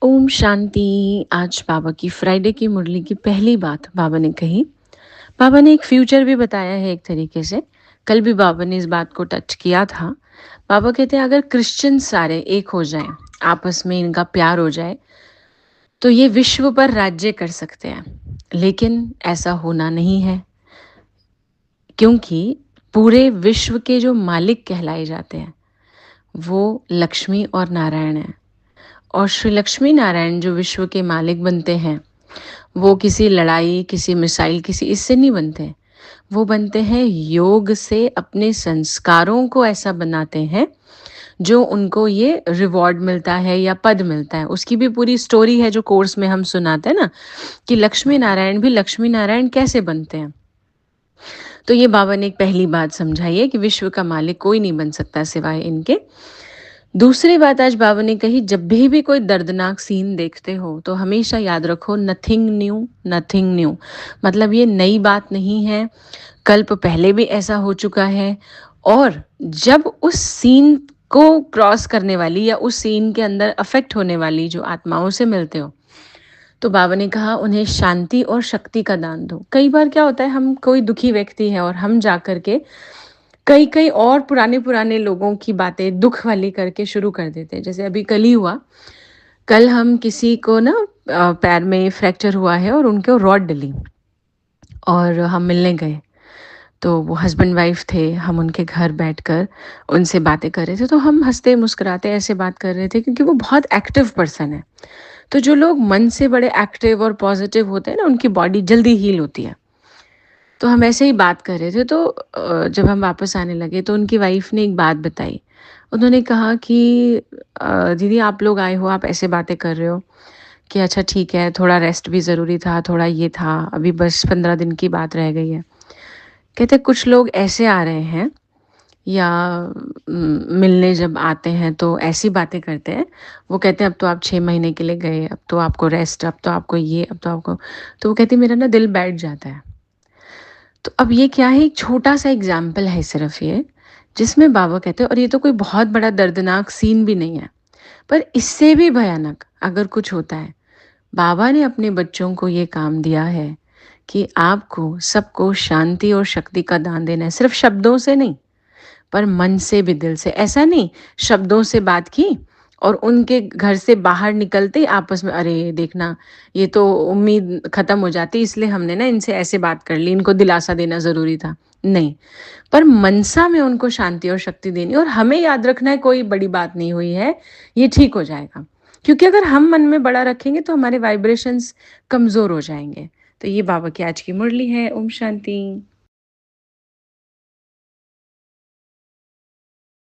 ओम शांति। आज बाबा की फ्राइडे की मुरली की पहली बात बाबा ने कही। बाबा ने एक फ्यूचर भी बताया है एक तरीके से। कल भी बाबा ने इस बात को टच किया था। बाबा कहते हैं अगर क्रिश्चियन सारे एक हो जाएं, आपस में इनका प्यार हो जाए, तो ये विश्व पर राज्य कर सकते हैं। लेकिन ऐसा होना नहीं है, क्योंकि पूरे विश्व के जो मालिक कहलाए जाते हैं वो लक्ष्मी और नारायण हैं। और श्री लक्ष्मी नारायण जो विश्व के मालिक बनते हैं, वो किसी लड़ाई, किसी मिसाइल, किसी इससे नहीं बनते। वो बनते हैं योग से, अपने संस्कारों को ऐसा बनाते हैं जो उनको ये रिवॉर्ड मिलता है या पद मिलता है। उसकी भी पूरी स्टोरी है जो कोर्स में हम सुनाते हैं ना, कि लक्ष्मी नारायण भी लक्ष्मी नारायण कैसे बनते हैं। तो ये बाबा ने एक पहली बात समझाई है कि विश्व का मालिक कोई नहीं बन सकता सिवाय इनके। दूसरी बात आज बाबा ने कही, जब भी कोई दर्दनाक सीन देखते हो तो हमेशा याद रखो, नथिंग न्यू, नथिंग न्यू। मतलब ये नई बात नहीं है, कल्प पहले भी ऐसा हो चुका है। और जब उस सीन को क्रॉस करने वाली या उस सीन के अंदर अफेक्ट होने वाली जो आत्माओं से मिलते हो, तो बाबा ने कहा उन्हें शांति और शक्ति का दान दो। कई बार क्या होता है, हम कोई दुखी व्यक्ति है और हम जा करके कई कई और पुराने पुराने लोगों की बातें दुख वाली करके शुरू कर देते हैं। जैसे अभी कल ही हुआ, कल हम किसी को ना पैर में फ्रैक्चर हुआ है और उनको रॉड डली, और हम मिलने गए। तो वो हस्बैंड वाइफ थे, हम उनके घर बैठकर उनसे बातें कर रहे थे। तो हम हंसते मुस्कुराते ऐसे बात कर रहे थे, क्योंकि वो बहुत एक्टिव पर्सन है। तो जो लोग मन से बड़े एक्टिव और पॉजिटिव होते हैं ना, उनकी बॉडी जल्दी हील होती है। तो हम ऐसे ही बात कर रहे थे। तो जब हम वापस आने लगे तो उनकी वाइफ ने एक बात बताई। उन्होंने कहा कि दीदी आप लोग आए हो, आप ऐसे बातें कर रहे हो कि अच्छा ठीक है, थोड़ा रेस्ट भी ज़रूरी था, थोड़ा ये था, अभी बस 15 दिन की बात रह गई है। कहते कुछ लोग ऐसे आ रहे हैं या मिलने जब आते हैं तो ऐसी बातें करते हैं। वो कहते हैं अब तो आप 6 महीने के लिए गए, अब तो आपको रेस्ट, अब तो आपको ये, अब तो आपको। तो वो कहती मेरा ना दिल बैठ जाता है। तो अब ये क्या है, एक छोटा सा एग्जाम्पल है सिर्फ ये, जिसमें बाबा कहते हैं, और ये तो कोई बहुत बड़ा दर्दनाक सीन भी नहीं है, पर इससे भी भयानक अगर कुछ होता है, बाबा ने अपने बच्चों को ये काम दिया है कि आपको सबको शांति और शक्ति का दान देना है। सिर्फ शब्दों से नहीं, पर मन से भी, दिल से। ऐसा नहीं शब्दों से बात की और उनके घर से बाहर निकलते ही आपस में अरे देखना, ये तो उम्मीद खत्म हो जाती, इसलिए हमने ना इनसे ऐसे बात कर ली, इनको दिलासा देना ज़रूरी था। नहीं, पर मनसा में उनको शांति और शक्ति देनी। और हमें याद रखना है कोई बड़ी बात नहीं हुई है, ये ठीक हो जाएगा। क्योंकि अगर हम मन में बड़ा रखेंगे तो हमारे वाइब्रेशंस कमज़ोर हो जाएंगे। तो ये बाबा की आज की मुरली है। ओम शांति।